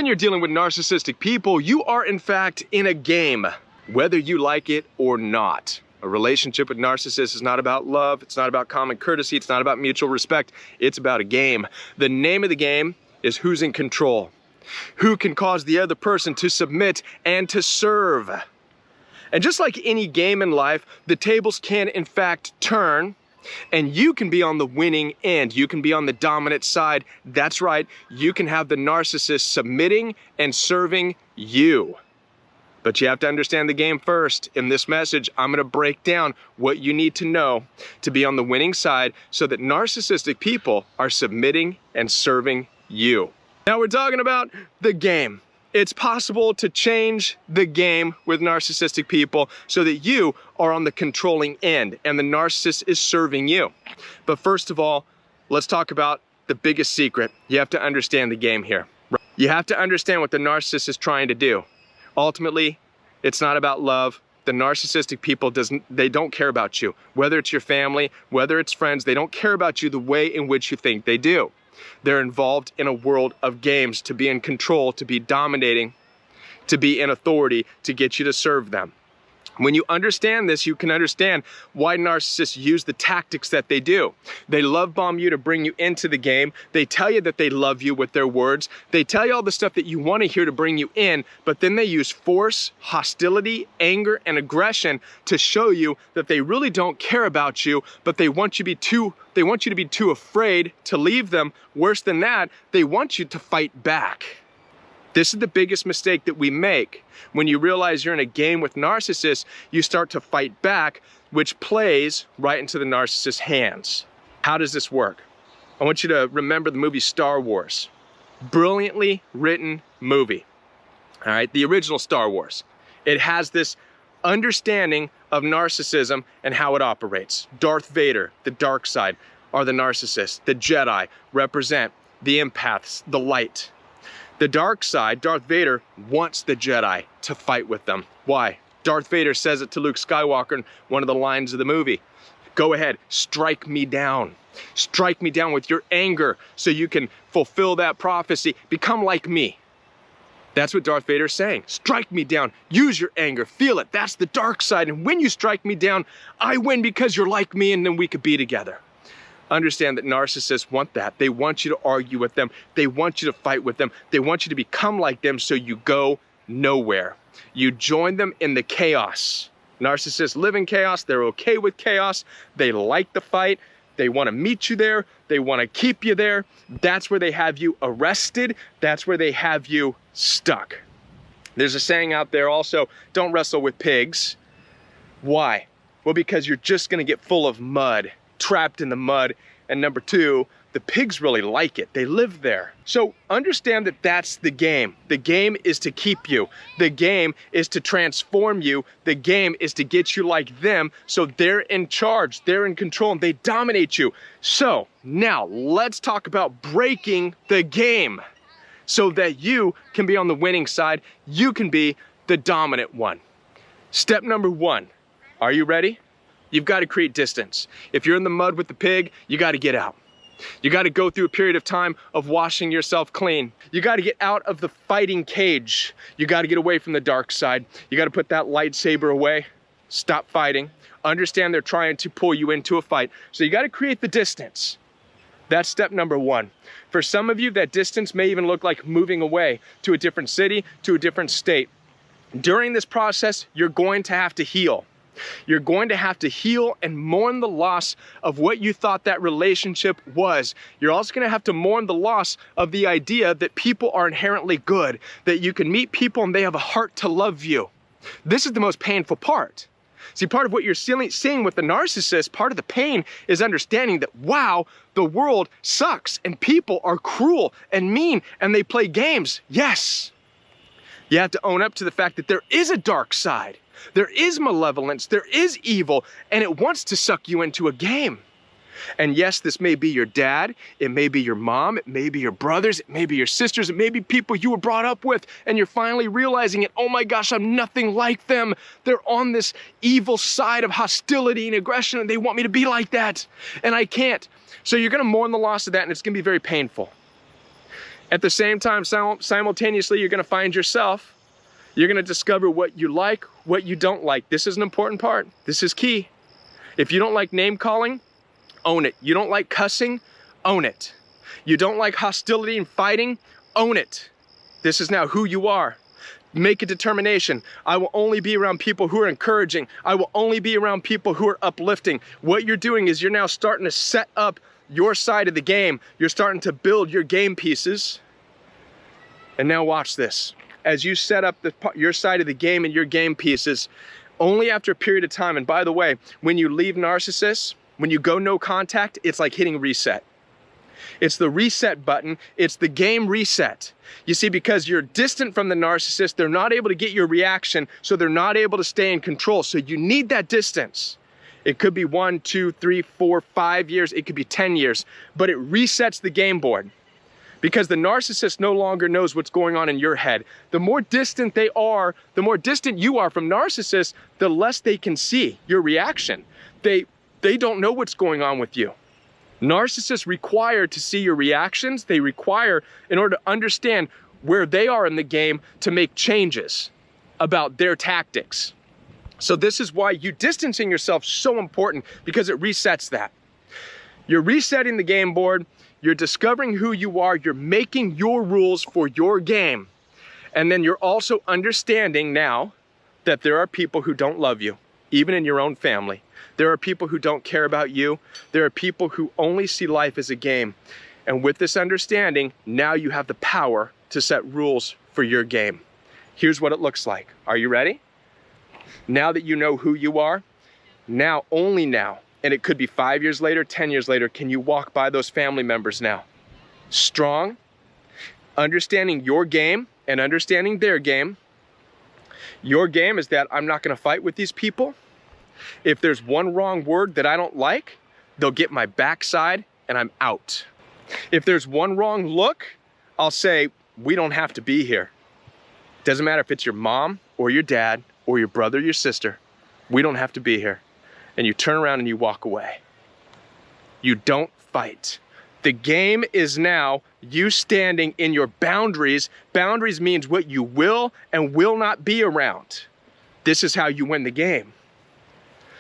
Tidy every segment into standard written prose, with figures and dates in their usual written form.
When you're dealing with narcissistic people, you are in fact in a game, whether you like it or not. A relationship with narcissists is not about love, it's not about common courtesy, it's not about mutual respect, it's about a game. The name of the game is who's in control. Who can cause the other person to submit and to serve. And just like any game in life, the tables can in fact turn, and you can be on the winning end. You can be on the dominant side. That's right, you can have the narcissist submitting and serving you. But you have to understand the game first. In this message, I'm gonna break down what you need to know to be on the winning side so that narcissistic people are submitting and serving you. Now we're talking about the game. It's possible to change the game with narcissistic people so that you are on the controlling end and the narcissist is serving you. But first of all, let's talk about the biggest secret. You have to understand the game here. You have to understand what the narcissist is trying to do. Ultimately, it's not about love. The narcissistic people, they don't care about you. Whether it's your family, whether it's friends, they don't care about you the way in which you think they do. They're involved in a world of games to be in control, to be dominating, to be in authority, to get you to serve them. When you understand this, you can understand why narcissists use the tactics that they do. They love bomb you to bring you into the game. They tell you that they love you with their words. They tell you all the stuff that you want to hear to bring you in, but then they use force, hostility, anger, and aggression to show you that they really don't care about you, but they want you to be too afraid to leave them. Worse than that, they want you to fight back. This is the biggest mistake that we make. When you realize you're in a game with narcissists, you start to fight back, which plays right into the narcissist's hands. How does this work? I want you to remember the movie Star Wars. Brilliantly written movie. All right, the original Star Wars. It has this understanding of narcissism and how it operates. Darth Vader, the dark side, are the narcissists. The Jedi represent the empaths, the light. The dark side, Darth Vader, wants the Jedi to fight with them. Why? Darth Vader says it to Luke Skywalker in one of the lines of the movie. Go ahead, strike me down. Strike me down with your anger so you can fulfill that prophecy. Become like me. That's what Darth Vader is saying. Strike me down. Use your anger. Feel it. That's the dark side. And when you strike me down, I win because you're like me and then we could be together. Understand that narcissists want that. They want you to argue with them. They want you to fight with them. They want you to become like them so you go nowhere. You join them in the chaos. Narcissists live in chaos. They're okay with chaos. They like the fight. They want to meet you there. They want to keep you there. That's where they have you arrested. That's where they have you stuck. There's a saying out there also, don't wrestle with pigs. Why? Well, because you're just going to get full of mud. Trapped in the mud. And number two, the pigs really like it. They live there. So understand that that's the game. The game is to keep you. The game is to transform you. The game is to get you like them so they're in charge, they're in control, and they dominate you. So now let's talk about breaking the game so that you can be on the winning side. You can be the dominant one. Step number one. Are you ready? You've got to create distance. If you're in the mud with the pig, you got to get out. You got to go through a period of time of washing yourself clean. You got to get out of the fighting cage. You got to get away from the dark side. You got to put that lightsaber away. Stop fighting. Understand they're trying to pull you into a fight. So you got to create the distance. That's step number one. For some of you, that distance may even look like moving away to a different city, to a different state. During this process, you're going to have to heal. You're going to have to heal and mourn the loss of what you thought that relationship was. You're also going to have to mourn the loss of the idea that people are inherently good, that you can meet people and they have a heart to love you. This is the most painful part. See, part of what you're seeing with the narcissist, part of the pain is understanding that, wow, the world sucks and people are cruel and mean and they play games. Yes. You have to own up to the fact that there is a dark side. There is malevolence, there is evil, and it wants to suck you into a game. And yes, this may be your dad, it may be your mom, it may be your brothers, it may be your sisters, it may be people you were brought up with, and you're finally realizing it, oh my gosh, I'm nothing like them. They're on this evil side of hostility and aggression, and they want me to be like that, and I can't. So you're gonna mourn the loss of that, and it's gonna be very painful. At the same time, simultaneously, you're gonna find yourself. You're gonna discover what you like, what you don't like. This is an important part. This is key. If you don't like name calling, own it. You don't like cussing, own it. You don't like hostility and fighting, own it. This is now who you are. Make a determination. I will only be around people who are encouraging. I will only be around people who are uplifting. What you're doing is you're now starting to set up your side of the game. You're starting to build your game pieces. And now watch this. As you set up your side of the game and your game pieces, only after a period of time, and by the way, when you leave narcissists, when you go no contact, it's like hitting reset. It's the reset button. It's the game reset. You see, because you're distant from the narcissist, they're not able to get your reaction, so they're not able to stay in control. So you need that distance. It could be 1, 2, 3, 4, 5 years. It could be 10 years, but it resets the game board because the narcissist no longer knows what's going on in your head. The more distant they are, the more distant you are from narcissists, the less they can see your reaction. They don't know what's going on with you. Narcissists require to see your reactions. They require, in order to understand where they are in the game, to make changes about their tactics. So this is why you distancing yourself is so important, because it resets that. You're resetting the game board. You're discovering who you are. You're making your rules for your game. And then you're also understanding now that there are people who don't love you, even in your own family. There are people who don't care about you. There are people who only see life as a game. And with this understanding, now you have the power to set rules for your game. Here's what it looks like. Are you ready? Now that you know who you are, now, only now, and it could be 5 years later, 10 years later, can you walk by those family members now? Strong, understanding your game and understanding their game. Your game is that I'm not gonna fight with these people. If there's one wrong word that I don't like, they'll get my backside and I'm out. If there's one wrong look, I'll say, we don't have to be here. Doesn't matter if it's your mom or your dad or your brother or your sister, we don't have to be here. And you turn around and you walk away. You don't fight. The game is now you standing in your boundaries. Boundaries means what you will and will not be around. This is how you win the game.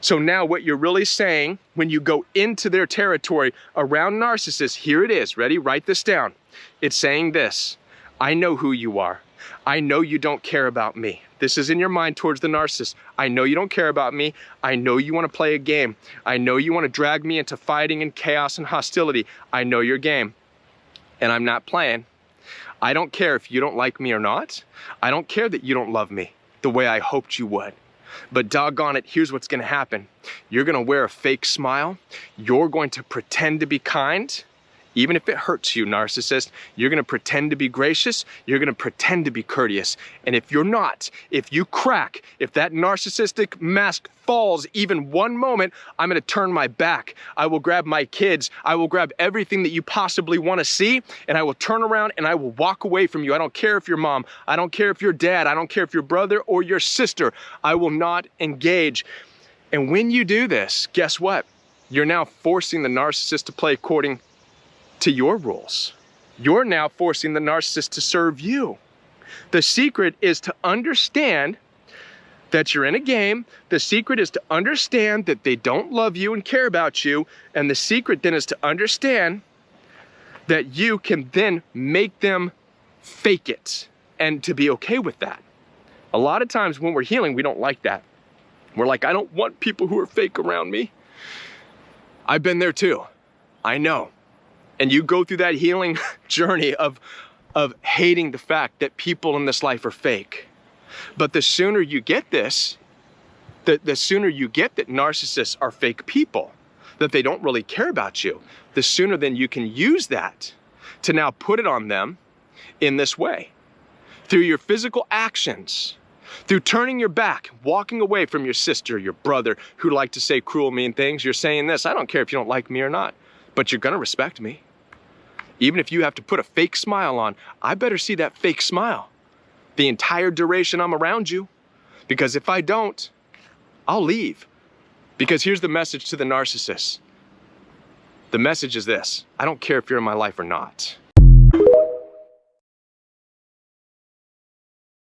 So now what you're really saying when you go into their territory around narcissists, here it is, ready? Write this down. It's saying this: I know who you are. I know you don't care about me. This is in your mind towards the narcissist. I know you don't care about me. I know you want to play a game. I know you want to drag me into fighting and chaos and hostility. I know your game, and I'm not playing. I don't care if you don't like me or not. I don't care that you don't love me the way I hoped you would. But doggone it, here's what's gonna happen. You're gonna wear a fake smile. You're going to pretend to be kind. Even if it hurts you, narcissist, you're gonna pretend to be gracious. You're gonna pretend to be courteous. And if you're not, if you crack, if that narcissistic mask falls even one moment, I'm gonna turn my back. I will grab my kids. I will grab everything that you possibly wanna see, and I will turn around and I will walk away from you. I don't care if you're mom. I don't care if you're dad. I don't care if you're brother or your sister. I will not engage. And when you do this, guess what? You're now forcing the narcissist to play according to your rules. You're now forcing the narcissist to serve you. The secret is to understand that you're in a game. The secret is to understand that they don't love you and care about you. And the secret then is to understand that you can then make them fake it and to be okay with that. A lot of times when we're healing, we don't like that. We're like, I don't want people who are fake around me. I've been there too. I know. And you go through that healing journey of hating the fact that people in this life are fake. But the sooner you get this, the sooner you get that narcissists are fake people, that they don't really care about you, the sooner then you can use that to now put it on them in this way. Through your physical actions, through turning your back, walking away from your sister, your brother, who like to say cruel, mean things, you're saying this: I don't care if you don't like me or not, but you're gonna respect me. Even if you have to put a fake smile on, I better see that fake smile the entire duration I'm around you. Because if I don't, I'll leave. Because here's the message to the narcissist. The message is this: I don't care if you're in my life or not.